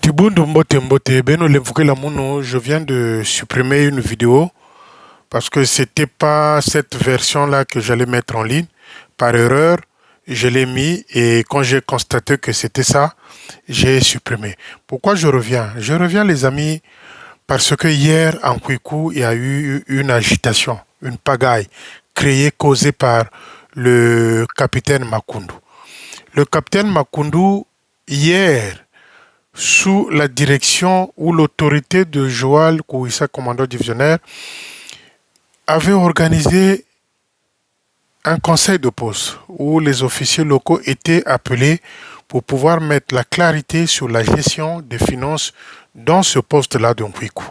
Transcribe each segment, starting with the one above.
Tibundu Mbote Mbote, Beno Lemfouke Lamuno, je viens de supprimer une vidéo parce que c'était pas cette version-là que j'allais mettre en ligne. Par erreur, je l'ai mis et quand j'ai constaté que c'était ça, j'ai supprimé. Pourquoi je reviens? Je reviens, les amis, parce que hier, en Kwiku, il y a eu une agitation, une pagaille créée, causée par le capitaine Makundu. Le capitaine Makundu, hier, sous la direction ou l'autorité de Joal Kouissa, commandant divisionnaire, avait organisé un conseil de poste où les officiers locaux étaient appelés pour pouvoir mettre la clarité sur la gestion des finances dans ce poste-là de Nkwiku.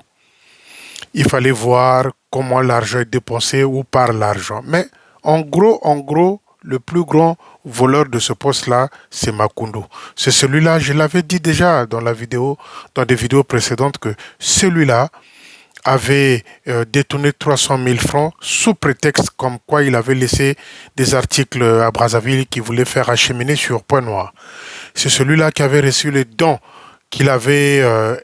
Il fallait voir comment l'argent est dépensé, où part l'argent. Mais en gros, le plus grand voleur de ce poste-là, c'est Makundu. C'est celui-là, je l'avais dit déjà dans la vidéo, dans des vidéos précédentes, que celui-là avait détourné 300 000 francs sous prétexte comme quoi il avait laissé des articles à Brazzaville qu'il voulait faire acheminer sur Point Noir. C'est celui-là qui avait reçu les dons qu'il avait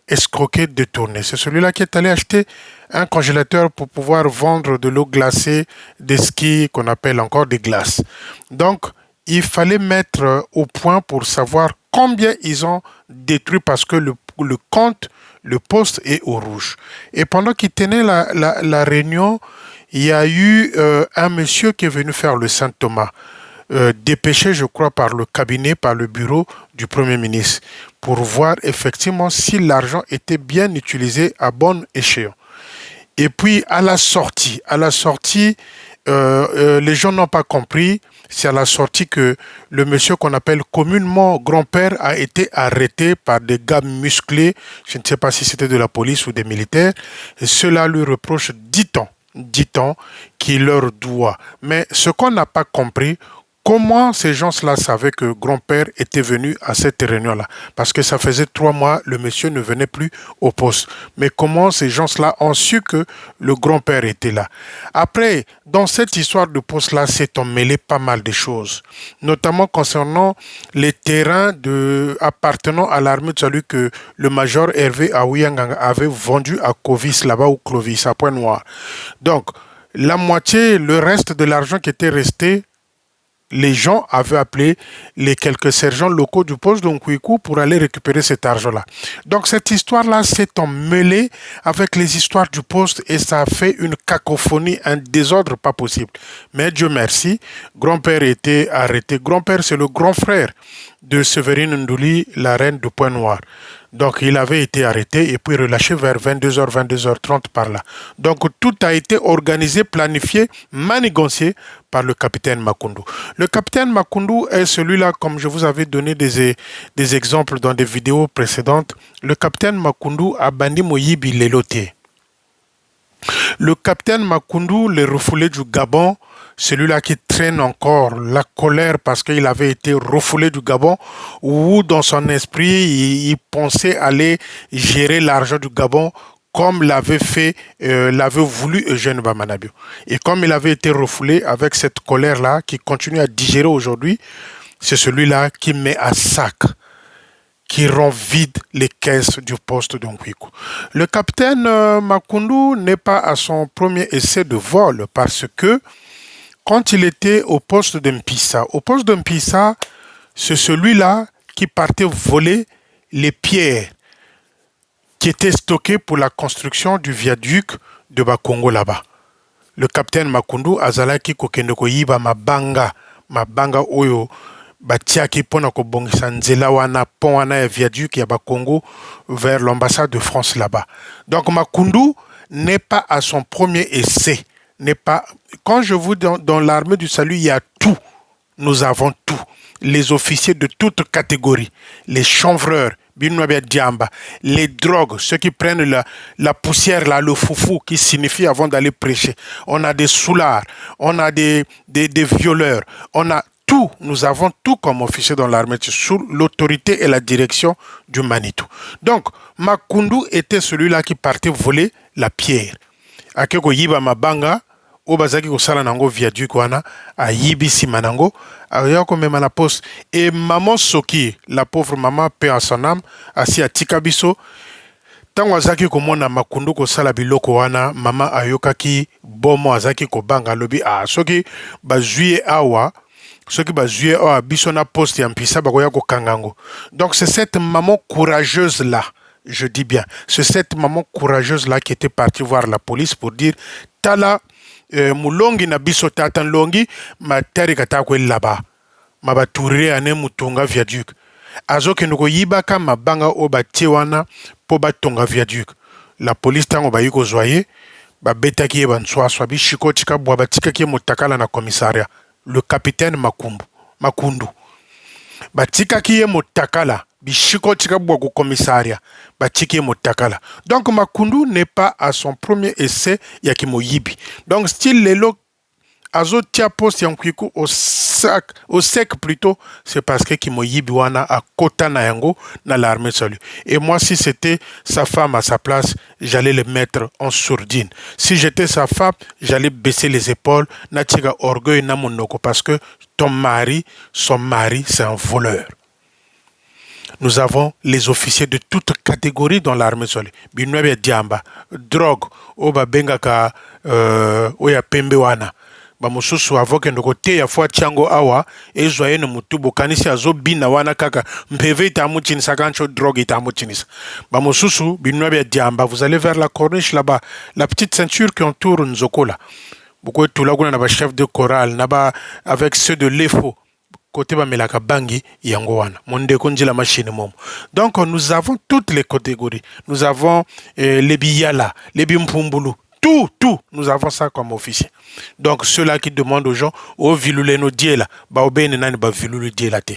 escroqué, détourné. C'est celui-là qui est allé acheter un congélateur pour pouvoir vendre de l'eau glacée, des skis qu'on appelle encore des glaces. Donc, il fallait mettre au point pour savoir combien ils ont détruit parce que le compte, le poste est au rouge. Et pendant qu'ils tenaient la réunion, il y a eu un monsieur qui est venu faire le Saint-Thomas, dépêché, je crois, par le cabinet, par le bureau du Premier ministre, pour voir effectivement si l'argent était bien utilisé à bon échéant. Et puis, à la sortie, les gens n'ont pas compris. C'est à la sortie que le monsieur qu'on appelle communément grand-père a été arrêté par des gars musclés. Je ne sais pas si c'était de la police ou des militaires. Et cela lui reproche 10 ans qu'il leur doit. Mais ce qu'on n'a pas compris, comment ces gens-là savaient que grand-père était venu à cette réunion-là? Parce que ça faisait 3 mois, le monsieur ne venait plus au poste. Mais comment ces gens-là ont su que le grand-père était là? Après, dans cette histoire de poste-là, s'est emmêlé pas mal de choses, notamment concernant les terrains appartenant à l'armée de salut que le major Hervé Aouyang avait vendu à Clovis, là-bas, ou Clovis, à Point-Noir. Donc, la moitié, le reste de l'argent qui était resté, les gens avaient appelé les quelques sergents locaux du poste de Nkwiku pour aller récupérer cet argent-là. Donc cette histoire-là s'est emmêlée avec les histoires du poste et ça a fait une cacophonie, un désordre pas possible. Mais Dieu merci, grand-père était arrêté. Grand-père, c'est le grand frère de Séverine Ndouli, la reine de Point-Noir. Donc, il avait été arrêté et puis relâché vers 22h, 22h30 par là. Donc, tout a été organisé, planifié, manigancé par le capitaine Makundu. Le capitaine Makundu est celui-là, comme je vous avais donné des exemples dans des vidéos précédentes. Le capitaine Makundu a bandi Moyibi Leloté. Le capitaine Makundu, le refoulé du Gabon, celui-là qui traîne encore la colère parce qu'il avait été refoulé du Gabon, ou dans son esprit, il pensait aller gérer l'argent du Gabon comme l'avait voulu Eugène Bamanabio. Et comme il avait été refoulé avec cette colère-là, qui continue à digérer aujourd'hui, c'est celui-là qui met à sac, qui rend vide les caisses du poste de Nkwiku. Le capitaine Makundu n'est pas à son premier essai de vol parce que quand il était au poste de Mpissa, c'est celui-là qui partait voler les pierres qui étaient stockées pour la construction du viaduc de Bakongo là-bas. Le capitaine Makundu azalaki kokende koyiba mabanga oyo batiaki mpona kobongisa nzela wana pont wana ya viaduc ya Bakongo vers l'ambassade de France là-bas. Donc Makundu n'est pas à son premier essai. N'est pas. Quand je vous dis dans l'armée du salut, il y a tout. Nous avons tout. Les officiers de toutes catégories, les chanvreurs, les drogues, ceux qui prennent la poussière, là, le foufou, qui signifie avant d'aller prêcher. On a des soulards, on a des violeurs, on a tout. Nous avons tout comme officier dans l'armée sous l'autorité et la direction du Manitou. Donc, Makundu était celui-là qui partait voler la pierre. Akeko Yiba Mabanga, o bazaki kosala nango viaduc wana ayibi nsima nango aya komema na poste et maman soki la pauvre maman paix à son âme asi atika biso ntango azalaki komona makundu kosala biloko wana mama ayokaki bomo azalaki kobanga alobi soki bazwi ye awa soki bazwi ye awa biso na poste ya mpisa bakoya kokanga yango. Donc c'est cette maman courageuse là, je dis bien, c'est cette maman courageuse là qui était partie voir la police pour dire tala mulongi na biso tata longi materi kata ko là-bas mabaturire ane mutunga viaduc azokende koyibaka mabanga o batie wana po batonga viaduc. La police tango bayi kozwa ye babetaki ye banswaswa bishiko tika bwa batikaki ye motakala na commissariat. Le capitaine Makundu batikaki ye motakala bishiko tika bwa ko commissariat batiki ye motakala. Donc Makundu n'est pas à son premier essai ya kimoyibi. Donc style lelo azo tia poste yankuiku au sec plutôt, c'est parce que Kimoyibi wana a kota na yango na l'armée salut. Et moi, si c'était sa femme à sa place, j'allais le mettre en sourdine. Si j'étais sa femme, j'allais baisser les épaules, na tiga orgueil na monoko, parce que ton mari, son mari, c'est un voleur. Nous avons les officiers de toutes catégories dans l'armée salut. Binwebe diamba, drogue, oba bengaka, oya pembe wana. Bamususu avoke ndoko te ya fwa tiango awa ezwaye no mutubo kanisi azobina wana kaka mpeve itamuchinisa kancho drogue itamuchinisa. Bamususu binwebe diamba, vous allez vers la corniche là-bas, la petite ceinture qui entoure Nzokola. Beaucoup tout là na ba chef de chorale naba avec ceux de l'EFO côté ba melaka bangi yango wana monde konji la machine mom. Donc nous avons toutes les catégories. Nous avons les biyala, les bimpumbulu. Tout, nous avons ça comme officier. Donc, ceux-là qui demandent aux gens, oh, vilule no diela, ba obéne nani ba vilule diela te.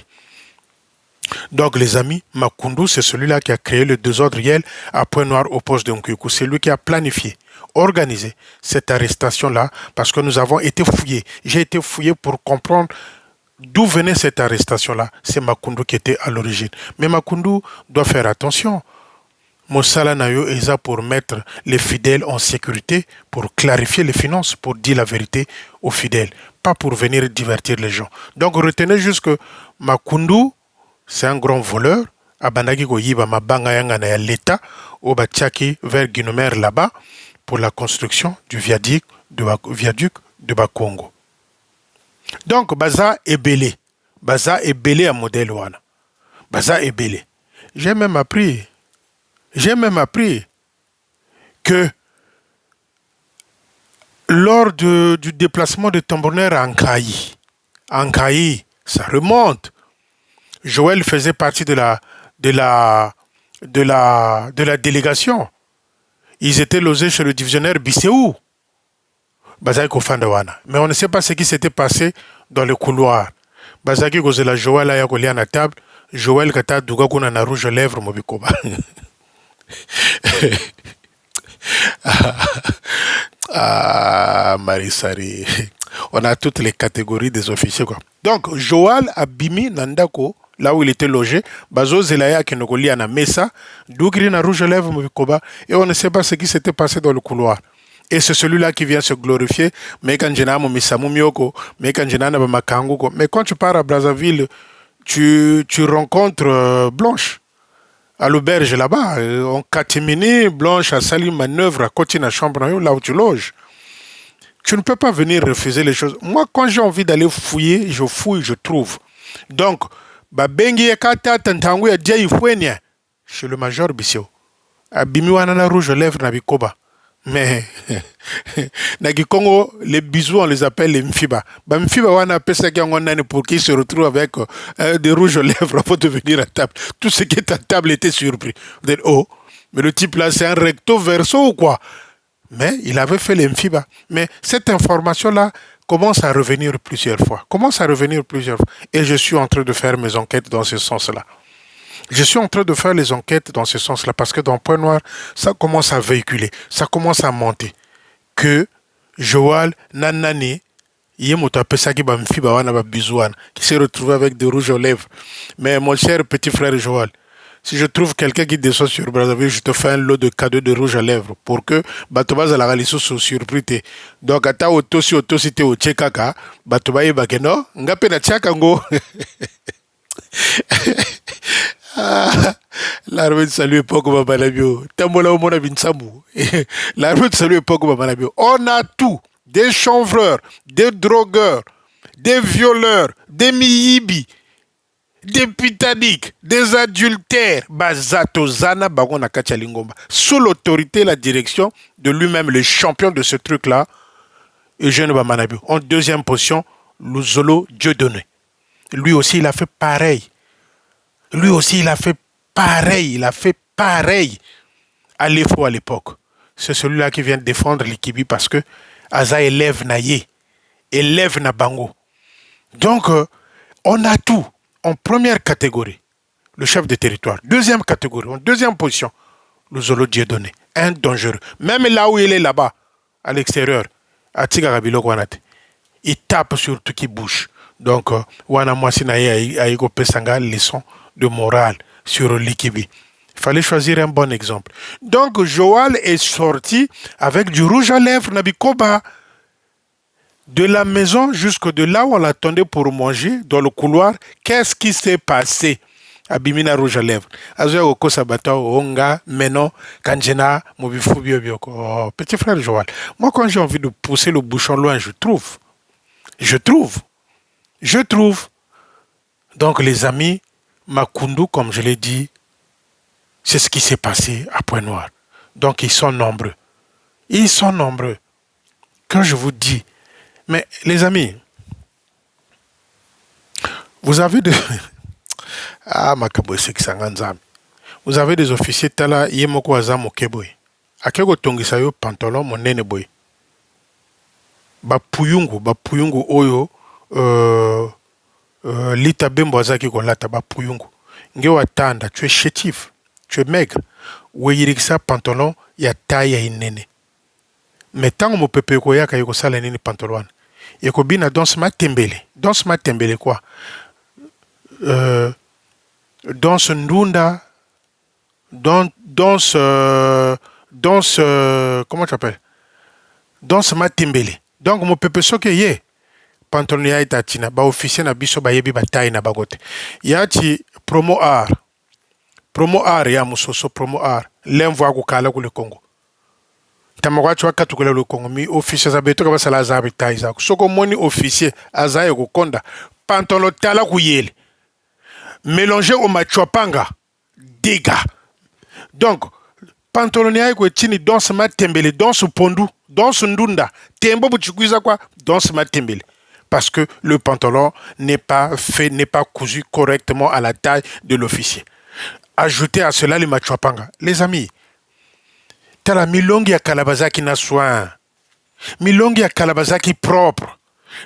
Donc, les amis, Makundu, c'est celui-là qui a créé le désordre réel à Pointe-Noire au poste de Nkuku. C'est lui qui a planifié, organisé cette arrestation-là, parce que nous avons été fouillés. J'ai été fouillé pour comprendre d'où venait cette arrestation-là. C'est Makundu qui était à l'origine. Mais Makundu doit faire attention. Mosala Nayo est là pour mettre les fidèles en sécurité, pour clarifier les finances, pour dire la vérité aux fidèles, pas pour venir divertir les gens. Donc retenez juste que Makundu, c'est un grand voleur. Abandaki Goyiba Mabanga Yangana ya l'État, au Batiaki vers Guinomer là-bas, pour la construction du viaduc de Bakongo. Donc Baza est belé. Baza est belé à modèle Wana. Baza est belé. J'ai même appris que lors du déplacement de Tambourner à Ankaï, ça remonte. Joël faisait partie de la délégation. Ils étaient logés chez le divisionnaire Bisséou. Mais on ne sait pas ce qui s'était passé dans le couloir. Bazaki Gozela Joël a collé à la table. Joël Kata Dougakuna na rouge lèvres Mobikoba. Marisari. On a toutes les catégories des officiers, quoi. Donc, Joël a bimi Nandako, là où il était logé, Bazo Zelaya qui nous à la mesa, Dougri na rouge lèvres Mobikoba, et on ne sait pas ce qui s'était passé dans le couloir. Et c'est celui-là qui vient se glorifier. Mais quand tu pars à Brazzaville, tu rencontres Blanche. À l'auberge là-bas, en catimini, Blanche a sali manœuvre à côté de la chambre, là où tu loges. Tu ne peux pas venir refuser les choses. Moi, quand j'ai envie d'aller fouiller, je fouille, je trouve. Donc, chez le major Bissio, Abimi Wanana rouge lèvres Nabikoba. Mais, Nagi Congo, les bisous, on les appelle les mfiba. Mfiba, on appelle ça pour qu'ils se retrouvent avec des rouges aux lèvres pour devenir à table. Tout ce qui est à table était surpris. Vous dites, oh, mais le type là, c'est un recto verso ou quoi? Mais il avait fait les mfiba. Mais cette information-là commence à revenir plusieurs fois. Et je suis en train de faire mes enquêtes dans ce sens-là. Je suis en train de faire les enquêtes dans ce sens-là parce que dans Pointe-Noire, ça commence à véhiculer, ça commence à monter. Que Joël Nanani, qui s'est retrouvé avec des rouges aux lèvres. Mais mon cher petit frère Joël, Si je trouve quelqu'un qui descend sur Brazzaville, je te fais un lot de cadeaux de rouge à lèvres pour que Batoba à la réalisation soit surpris. Donc, à ta auto, si t'es au Tchekaka, Batoba est bakeno, ngape na tchakango. L'armée de salut époque Babalabio. Tambola au mona binsamu. L'armée de salut époque Babalabio. On a tout. Des chanvreurs, des drogueurs, des violeurs, des miyibi, des pitaniques, des adultères, Bazatozana Bagona Kachalingomba, sous l'autorité et la direction de lui-même, le champion de ce truc-là, Eugène Bamanabio. En deuxième position, Luzolo Dieudonné. Lui aussi, il a fait pareil. Lui aussi, il a fait pareil. Il a fait pareil à l'EFO à l'époque. C'est celui-là qui vient défendre l'Ikibi parce que Aza élève Naye, élève Nabango. Donc, on a tout. En première catégorie, le chef de territoire. Deuxième catégorie, en deuxième position, le Zolo Dieudonné. Un dangereux. Même là où il est là-bas, à l'extérieur, à Tigarabilok Wanate, il tape sur tout qui bouge. Donc, Wana Mwasinaye Aïgo Pesanga, leçon de morale sur l'Ikibi. Il fallait choisir un bon exemple. Donc, Joal est sorti avec du rouge à lèvres, Nabikoba. De la maison jusque de là où on l'attendait pour manger, dans le couloir, qu'est-ce qui s'est passé? Abimina rouge à lèvres. Azoya Oko Sabata, Onga, Meno, Kanjena, Mobifu Bioko. Oh, petit frère Joal. Moi, quand j'ai envie de pousser le bouchon loin, je trouve. Je trouve. Je trouve. Donc, les amis, Makundu, comme je l'ai dit, c'est ce qui s'est passé à Pointe-Noire. Donc, ils sont nombreux. Ils sont nombreux. Quand je vous dis, mais les amis, vous avez de... Ah, vous avez des officiers tala yemoko azamo keboy. Akego tongisa yo pantalon monene boy. Ba puyungu oyo lita bembo azaki kolata ba puyungu. Nge watanda, tu es chétif, tu es maigre. Weyirikisa pantalon ya taille ya inene. Mais tant que mon peuple koyaka yoko sala nini pantalon. Yoko bina danse ma tembele quoi. Danse ndunda, danse, comment tu appelles? Danse matembele. Donc, mon peuple soke ye, pantalon ya itatina, ba officier na biso ba yebi ba taille na bagote. Yati promo art ya musoso promo art, l'envoi kukala ku le Congo. Tamagwachi wakatukula le Congo, mi officier za beto kaba sala za taille za. Soko moni officier azaye kukonda, pantalon tala kuyele. Mélangé au machopanga, dégâts. Donc, pantaloniaï ko tini danse matembele, danse pondu, danse ndunda, tembo buchikuiza quoi, danse matembele. Parce que le pantalon n'est pas fait, n'est pas cousu correctement à la taille de l'officier. Ajoutez à cela les machopanga. Les amis, t'as la milongi à Kalabazaki na soin, milongi à Kalabazaki propre.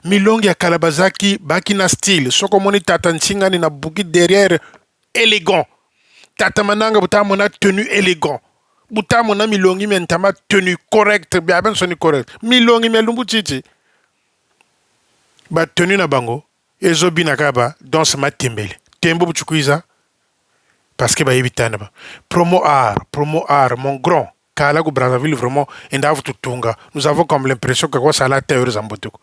Milongi ya Kalabazaki bakina style soko moni tata ntsingani na buki derrière élégant tata mananga butamona tenue élégant butamona milongi mentama tenue correcte bien ben soni correct milongi melumbu titi ba tenue na bango ezobi na kaba danse matembele tembo buchukuiza parce que ba yebitana ba promo art mon grand kala go Brazzaville vraiment endavu tutunga nous avons comme l'impression que quoi ça la terre zambotoko.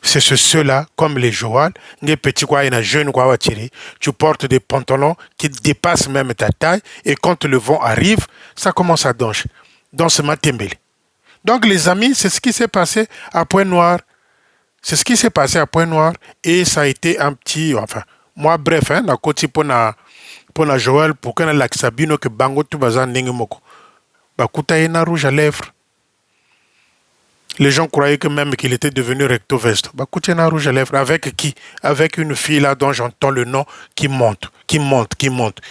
C'est ceux-là, comme les Joal, les petits quoi, il y a jeunes quoi, tu portes des pantalons qui dépassent même ta taille et quand le vent arrive, ça commence à danser. Dans ce matembele. Donc les amis, c'est ce qui s'est passé à Pointe-Noire. C'est ce qui s'est passé à Pointe-Noire et ça a été un petit, enfin, moi bref, hein, na koti pour na Joal, pour qu'on ait l'accabino que bango tout bazan n'engemoko. Bakuta yena rouge à lèvres. Les gens croyaient que même qu'il était devenu recto veste. Bah, Koutiena rouge à lèvres. Avec qui? Avec une fille là dont j'entends le nom qui monte.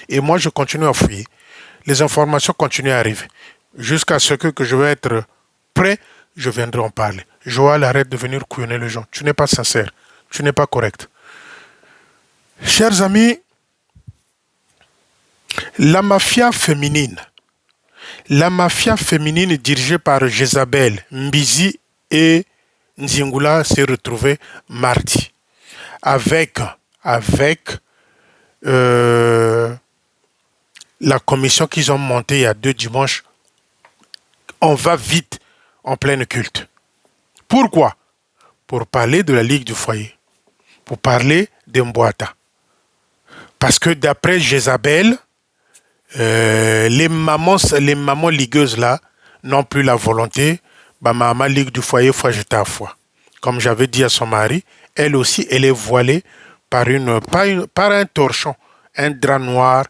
Et moi, je continue à fouiller. Les informations continuent à arriver. Jusqu'à ce que je vais être prêt, je viendrai en parler. Joal, arrête de venir couillonner les gens. Tu n'es pas sincère. Tu n'es pas correct. Chers amis, la mafia féminine dirigée par Jézabel, Mbizi et Nzingula s'est retrouvée mardi avec la commission qu'ils ont montée il y a 2 dimanches, on va vite en pleine culte. Pourquoi? Pour parler de la Ligue du foyer, pour parler de Mbouata. Parce que d'après Jézabel, les mamans ligueuses là n'ont plus la volonté. Bah, maman Ligue du foyer, faut jeter à foi. Comme j'avais dit à son mari, elle aussi, elle est voilée par un torchon, un drap noir.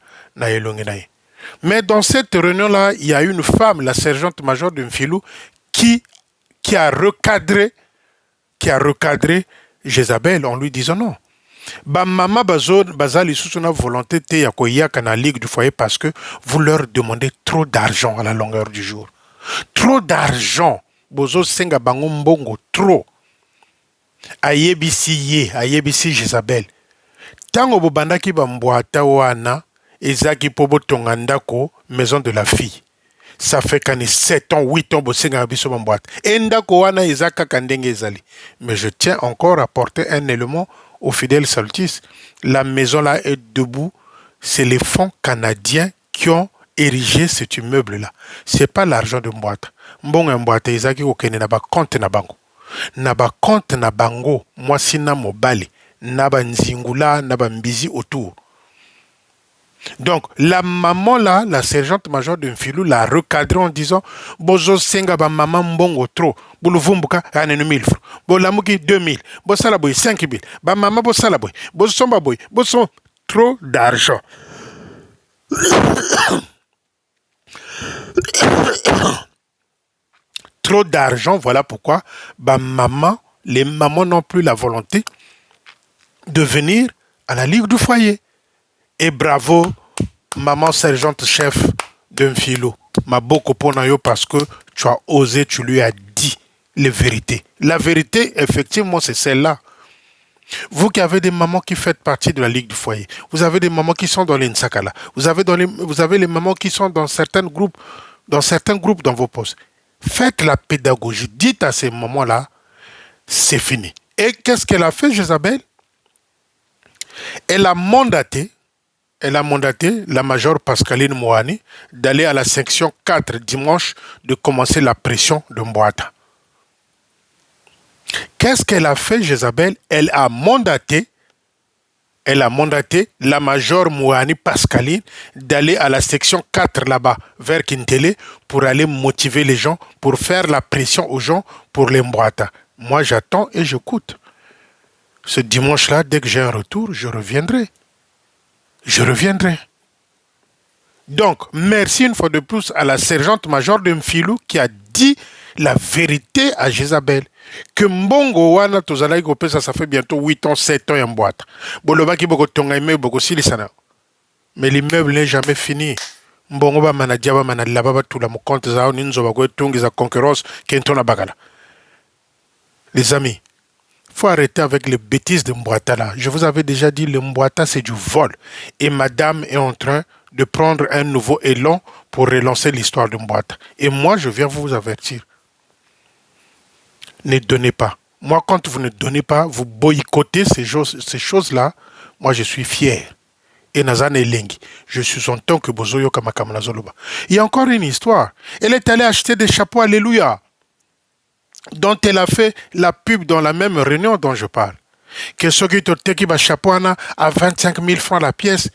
Mais dans cette réunion-là, il y a une femme, la sergente-major de Mfilou, qui a recadré Jézabel en lui disant non. Bah, maman bazali sous une volonté te yakoya kana ligue du foyer parce que vous leur demandez trop d'argent à la longueur du jour. Trop d'argent. Bozo senga bango mbongo trop. Ayebisi Jézabel. Tango bobandaki bambouata wana ezaki pobo tongandako maison de la fille. Ça fait qu'en 7 ans, 8 ans, bosenga biso bambouata. Endako wana ezaka kandenge ezali. Mais je tiens encore à porter un élément aux fidèles salutistes. La maison là est debout. C'est les fonds canadiens qui ont érigé cet immeuble-là. C'est pas l'argent de Mbouata. Mbongo Mbouata ezaki kokene na ba compte na bango. Na ba compte na bango, mwasi na mobali, na ba nzingula, na ba mbizi autour. Donc, la maman là, la sergente-major de Mfilou, l'a recadré en disant Bozo senga ba maman mbongo trop. Bouluvumbuka, anenu 1000 francs. Bolamuki 2000. Bosalaboy 5000. Ba maman bosalaboy. Bosomba boy. Boson trop d'argent. Trop d'argent, voilà pourquoi bah, les mamans n'ont plus la volonté de venir à la Ligue du foyer. Et bravo, maman sergente chef d'un philo. Ma beaucoup ponayo parce que tu as osé, tu lui as dit les vérités. La vérité, effectivement, c'est celle-là. Vous qui avez des mamans qui faites partie de la Ligue du foyer, vous avez des mamans qui sont dans les Nsakala, vous avez les mamans qui sont dans certains groupes dans vos postes. Faites la pédagogie. Dites à ces mamans-là, c'est fini. Et qu'est-ce qu'elle a fait, Jézabel? Elle a mandaté la majeure Pascaline Mouani d'aller à la section 4 dimanche, de commencer la pression de Mbouata. Qu'est-ce qu'elle a fait, Jézabel? Elle a mandaté la majeure Mouani Pascaline d'aller à la section 4 là-bas, vers Kintele, pour aller motiver les gens, pour faire la pression aux gens pour les Mbouata. Moi, j'attends et j'écoute. Ce dimanche-là, dès que j'ai un retour, je reviendrai. Donc, merci une fois de plus à la sergente-major de Mfilou qui a dit la vérité à Jézabel. Que Mbongo wana tozalaki kopesa, ça fait bientôt 8 ans, 7 ans en boîte. Bolobaki boko tonga ime boko silisana. Mais l'immeuble n'est jamais fini. Mbongo ba manadia ba manadila ba tout la mo compte zao ninzo ba ko tongi za concurrence kentona bagala. Les amis, faut arrêter avec les bêtises de Mbouata là. Je vous avais déjà dit, le Mbouata c'est du vol. Et madame est en train de prendre un nouveau élan pour relancer l'histoire de Mbouata. Et moi, je viens vous avertir. Ne donnez pas. Moi, quand vous ne donnez pas, vous boycottez ces choses-là. Moi, je suis fier. Et Nazane Lengi, je suis en tant que Bozoyo Kamakama Zoloba. Il y a encore une histoire. Elle est allée acheter des chapeaux, alléluia, dont elle a fait la pub dans la même réunion dont je parle. Que ce qui te ba chapeau à 25 000 francs la pièce,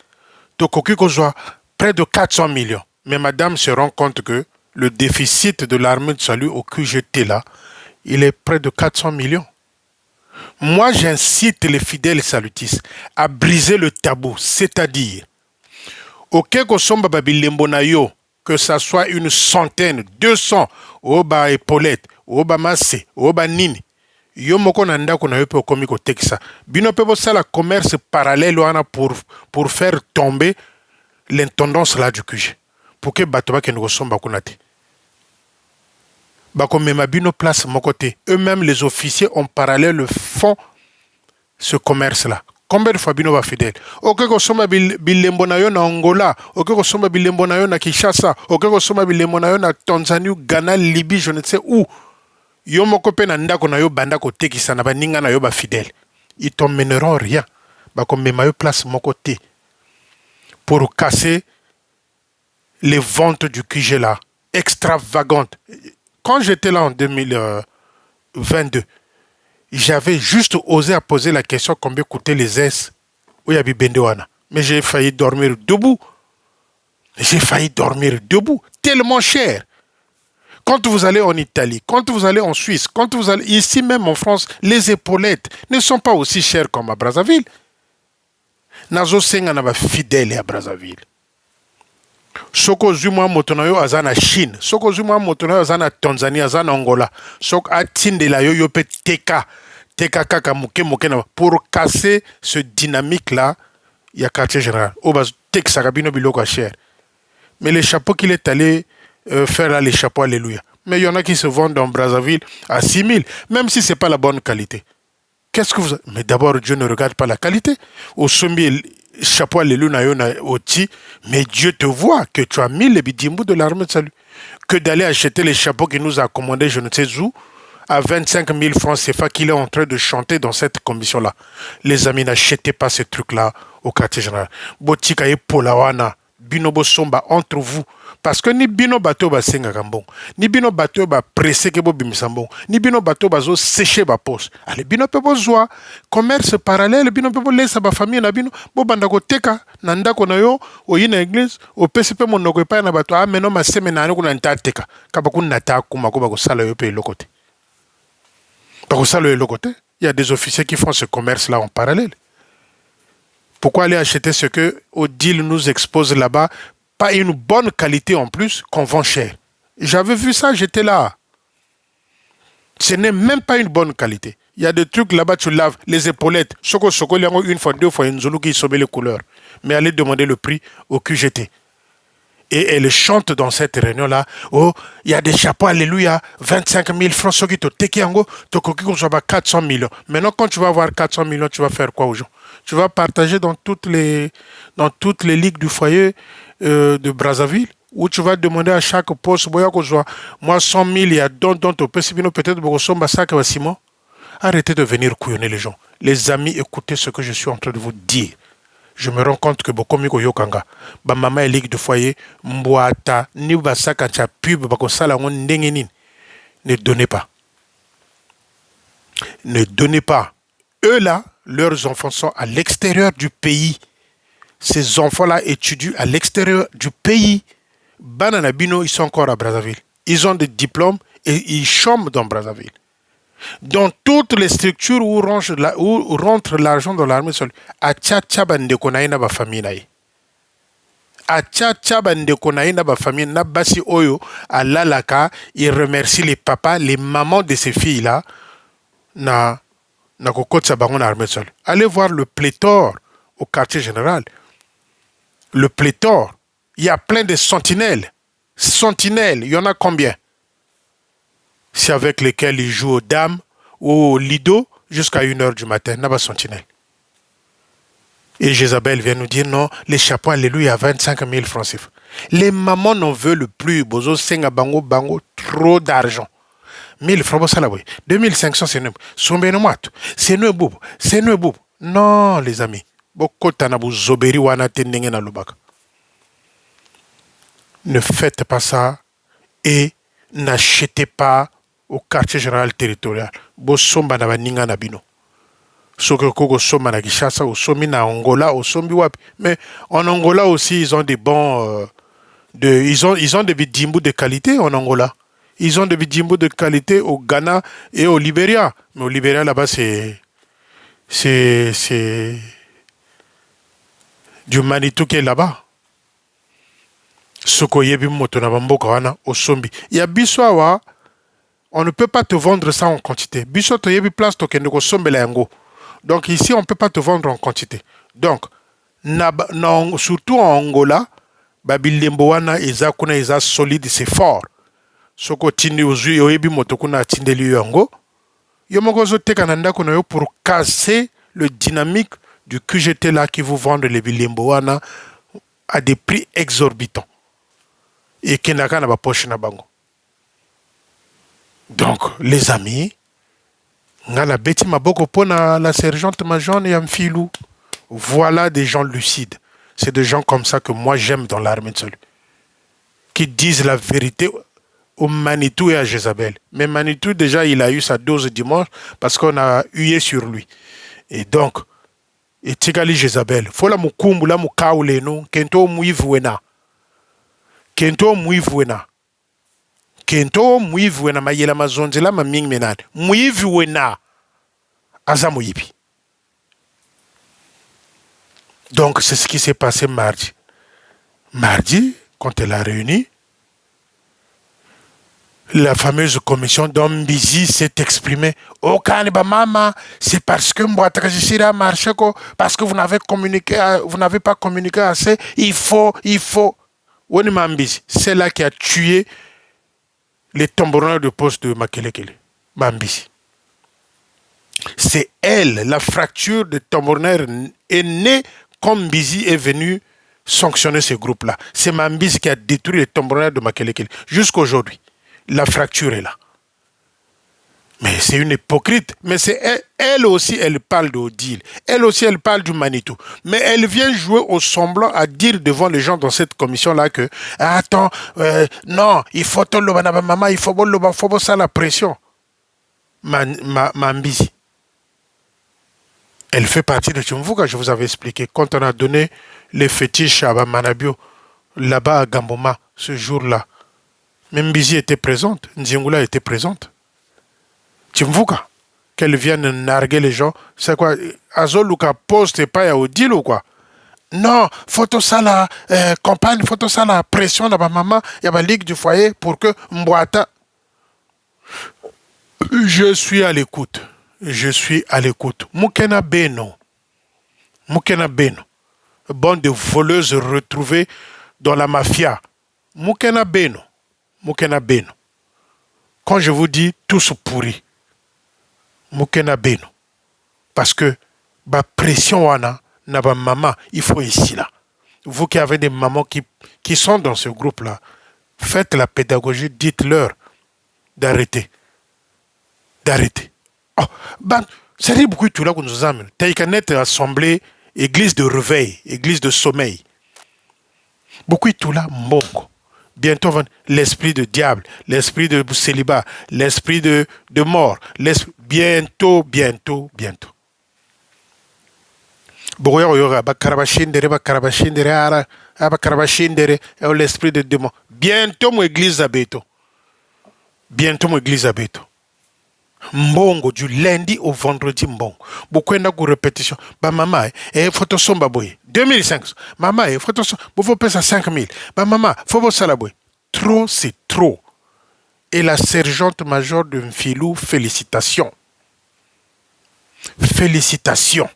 tokoki kozwa près de 400 millions. Mais madame se rend compte que le déficit de l'armée de salut au QGT là, il est près de 400 millions. Moi, j'incite les fidèles salutistes à briser le tabou, c'est-à-dire, ok, que ça soit une centaine, 200, oba épaulette, oba massé, oba nini, yo moko na ndako na yo pe okomi kotekisa. Bino pe bosala commerce parallèle wana pour faire tomber l'intendance là du QG. Pour que bato ba kende kosomba kuna te. Bakomema bino place mokote. Eux-mêmes, les officiers, en parallèle font ce commerce-là. Combien de fois bino va fidèle? Ok, kosoma bilembo na yo na Angola. Ok, kosoma bilembo na yo na Kinshasa. Ok, kosoma bilembo na yo na Tanzanie, Ghana, Libye, je ne sais où. Yo moko pe na ndako na yo banda ko tekisa na baninga na yo ba fidèle. Ils t'emmèneront rien. Bakomema yo place mokote. Pour casser les ventes du QG là, extravagantes. Quand j'étais là en 2022, j'avais juste osé à poser la question combien coûtaient les S où il y avait Bendewana. Mais j'ai failli dormir debout. J'ai failli dormir debout. Tellement cher. Quand vous allez en Italie, quand vous allez en Suisse, quand vous allez ici même en France, les épaulettes ne sont pas aussi chères comme à Brazzaville. Nazo senga na ba fidèle à Brazzaville. Soko zuma motonayo azana Chine, soko zuma motonayo azana Tanzanie, azana Angola, soko atinde la yo pe teka kaka muke na pour casser ce dynamique là, il y a quartier général. Obaz tek sakabino biloko cher. Mais les chapeaux qu'il est allé faire là, les chapeaux, alléluia. Mais il y en a qui se vendent dans Brazzaville à 6 000, même si ce n'est pas la bonne qualité. Qu'est-ce que vous... Mais d'abord, Dieu ne regarde pas la qualité. Au sommet, chapeau, alléluia, mais Dieu te voit que tu as mis les bidimbou de l'armée de salut. Que d'aller acheter les chapeaux qu'il nous a commandés, je ne sais où, à 25 000 francs CFA qu'il est en train de chanter dans cette commission-là. Les amis, n'achetez pas ces trucs-là au quartier général. Botika et Polawana, Binobo Somba, entre vous. Parce que ni bino bateau ba senga kambon, ni bino bateau ba pressé ke bo bimisambon, ni bino bateau ba zo séché ba poche. Allez, bino pe bo zoa commerce parallèle, bino pe bo laisser ba famille na bino, bo banda ko teka na ndako na yo, o yina église, o PCP monoko pa na bateau, ah meno ma semaine na ko na nta teka. Ka ba ko nata kuma ko ba ko sala yo pe lokote. Ba ko sala yo lokote. Il y a des officiers qui font ce commerce là en parallèle. Pourquoi aller acheter ce que Odile nous expose là-bas? Pas une bonne qualité en plus, qu'on vend cher. J'avais vu ça, j'étais là. Ce n'est même pas une bonne qualité. Il y a des trucs là-bas, tu laves les épaulettes. Soko, une fois, deux fois, une zolo qui sauve les couleurs. Mais allez demander le prix au QGT. Et elle chante dans cette réunion-là. Oh, il y a des chapeaux, alléluia, 25 000 francs, ce qui te tekiango, te koki 400 millions. Maintenant, quand tu vas avoir 400 millions, tu vas faire quoi aux gens? Tu vas partager dans toutes les ligues du foyer de Brazzaville, où tu vas demander à chaque poste, moi 100 000, il y a don, peut-être arrêtez de venir couillonner les gens. Les amis, écoutez ce que je suis en train de vous dire. Je me rends compte que Bokomiko Yokanga, Bamama et ligue de foyer, Mboata, Nibasa Kancha pub, Bakosalangon Nengenin. Ne donnez pas. Ne donnez pas. Eux là, leurs enfants sont à l'extérieur du pays. Ces enfants-là étudient à l'extérieur du pays. Banana Bino, ils sont encore à Brazzaville. Ils ont des diplômes et ils chôment dans Brazzaville. Dans toutes les structures où rentre l'argent dans l'armée seule, à Tchatchabande konaïna ba famille naï. À Tchatchabande konaïna ba famille nabasi oyo à Lalaka, il remercie les papas, les mamans de ces filles-là na kokotsa bangon armée seule. Allez voir le pléthore au quartier général. Le pléthore, il y a plein de sentinelles. Sentinelles, il y en a combien? C'est avec lesquels ils jouent aux dames ou au lido jusqu'à 1h du matin. N'a pas sentinelle. Et Jézabel vient nous dire non, les chapeaux, alléluia, 25 000 francs CFA. Les mamans n'en veulent plus. Bozo senga bango bango, trop d'argent. 1000 francs, ça là, oui. 2500, c'est nous. C'est nous, boub. C'est nous, boub. Non, les amis. Ne faites pas ça et n'achetez pas au quartier général territorial. Bosomba na baninga na bino. Soko koko somba na Kinshasa, au somi na Angola, au sombi wapi. Mais en Angola aussi, ils ont des bons ils ont des bidimbo de qualité en Angola. Ils ont des bidimbo de qualité au Ghana et au Libéria. Mais au Libéria là-bas c'est du Manitou qui est là-bas. Soko yebi moto na bamboka wana au sombi. Ya biswawa, on ne peut pas te vendre ça en quantité. Biso to yebi place to kende ko sombela yango. Donc ici on ne peut pas te vendre en quantité. Donc surtout en Angola, babilembo wana eza kuna eza solide, c'est fort. Soko tindi ozu yebi moto kuna tindeli yango. Yo moko zo teka na ndako na yo pour casser le dynamique du QGT là qui vous vendent les bilembo wana à des prix exorbitants. Et qui n'a qu'à poche na bango. Donc, les amis, la bêtise m'a beaucoup pour la sergente major et Amphilou. Voilà des gens lucides. C'est des gens comme ça que moi j'aime dans l'armée de salut. qui disent la vérité au Manitou et à Jézabel. Mais Manitou, déjà, il a eu sa dose dimanche parce qu'on a hué sur lui. Et donc, et Tigali Jézabel, faut la mukumbu, la mukaule, non, kento muivuena. Kento muivuena. Kento muivuena, ma yela ma zonzela ma ming menan. Muivuena. Aza muibi. Donc, c'est ce qui s'est passé mardi. Mardi, quand elle a réuni, la fameuse commission d'Ombizi s'est exprimée. Oh, maman, c'est parce que Mbouatakajisira a marché, parce que vous n'avez pas communiqué assez. Il faut. C'est là qui a tué les tambourins de poste de Makelekele. Mambizi. C'est elle, la fracture de tambourinaire est née comme Bizi est venu sanctionner ce groupe-là. C'est Mambizi qui a détruit les tambourinaires de Makelekele. Jusqu'à aujourd'hui. La fracture est là. Mais c'est une hypocrite. Mais c'est elle aussi, elle parle d'Odile. Elle aussi, elle parle du Manitou. Mais elle vient jouer au semblant à dire devant les gens dans cette commission-là que attends, non, il faut tout le maman, il faut ça la pression. Mambizi. Elle fait partie de Tchumvuka, je vous avais expliqué. Quand on a donné les fétiches à Manabio, là-bas à Gamboma, ce jour-là, même Bizi était présente, Nzingula était présente. Tchumvuka, qu'elle vienne narguer les gens, c'est quoi? Azoluka poste pas à Odile ou quoi? Non, photo ça la campagne, photo ça la pression de ma maman, il y a la ligue du foyer pour que Mbouata. Je suis à l'écoute. Je suis à l'écoute. Moukena Beno. Moukena Beno. Bande de voleuses retrouvées dans la mafia. Moukena Beno. Moukena Beno. Quand je vous dis tous pourris. Moukena Beno. Parce que la pression wana na ba maman, il faut ici là. Vous qui avez des mamans qui sont dans ce groupe-là, faites la pédagogie, dites-leur d'arrêter. D'arrêter. Oh, ben, c'est beaucoup tout là que nous amène. Taïkanet assemblée, église de réveil, église de sommeil. Beaucoup tout là, mbongo. Bientôt, l'esprit de diable, l'esprit de célibat, l'esprit de mort. Bientôt. L'esprit de démon. Bientôt, mon église à Beto. Bientôt, mon église à Beto. Mbongo du lundi au vendredi mbongo. Beaucoup de répétition. Bah maman, photo somba boy. 2500. Maman, photo somba. Vous pouvez ça 5000. Bah maman, faut vous ça boy. Trop, c'est trop. Et la sergente major de Mfilou, félicitations. Félicitations.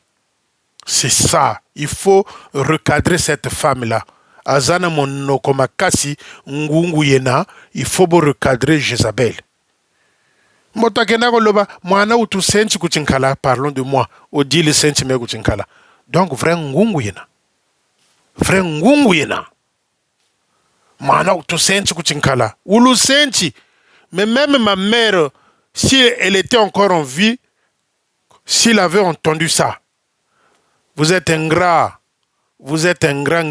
C'est ça. Il faut recadrer cette femme-là. Azana monokomakasi ngungu yena. Il faut recadrer Jézabel. Parlons de moi. Odile senti me kuchinkala. Donc vrai ngungu yena. Vrai ngungu yena. Mana utu senti kuchinkala. Ulu senti. Mais même ma mère, si elle était encore en vie, s'il avait entendu ça, vous êtes ingrat. Vous êtes ingrat,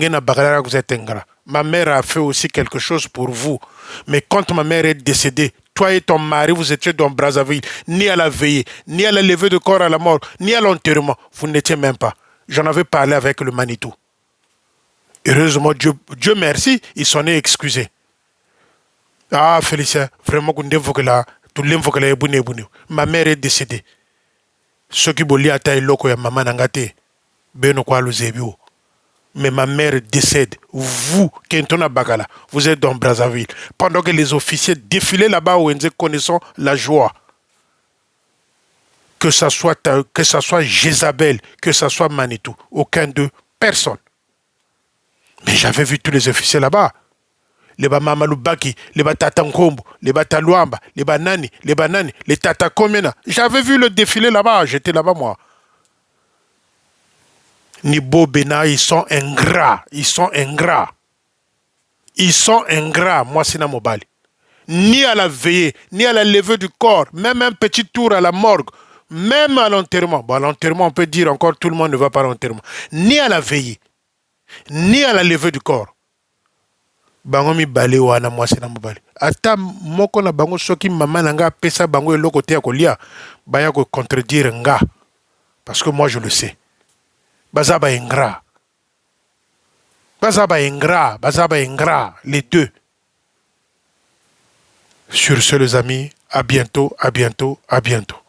vous êtes ingrat. Ma mère a fait aussi quelque chose pour vous. Mais quand ma mère est décédée, toi et ton mari, vous étiez dans Brazzaville, ni à la veillée, ni à la levée de corps à la mort, ni à l'enterrement. Vous n'étiez même pas. J'en avais parlé avec le Manitou. Heureusement, Dieu merci, ils s'en est excusés. Ah, Félicien, vraiment, ma mère est décédée. Ce qui bolia taille loko ya maman nangate, beno kwa luzebio. Mais ma mère décède. Vous, Kentona Bagala, vous êtes dans Brazzaville. Pendant que les officiers défilaient là-bas où nous connaissons la joie. Que ça soit Jézabel, que ça soit Manitou. Aucun d'eux, personne. Mais j'avais vu tous les officiers là-bas. Les Bamamaloubaki, les Batatankombo, les Batalouamba, les Banani, les Tatakomena. J'avais vu le défilé là-bas. J'étais là-bas, moi. Nibo Bena, ils sont ingrats. Ils sont ingrats. Ils sont ingrats, moi, c'est Mobali. Ni à la veillée, ni à la levée du corps, même un petit tour à la morgue, même à l'enterrement. Bon, à l'enterrement, on peut dire encore tout le monde ne va pas à l'enterrement. Ni à la veillée, ni à la levée du corps. bango mibale wana mwasi na mobali ata moko na bango soki mama na nga apesa bango eloko te ya kolia baya ko contredire nga parce que moi je le sais baza ba ingrat les deux. Sur ce les amis, à bientôt, à bientôt, à bientôt.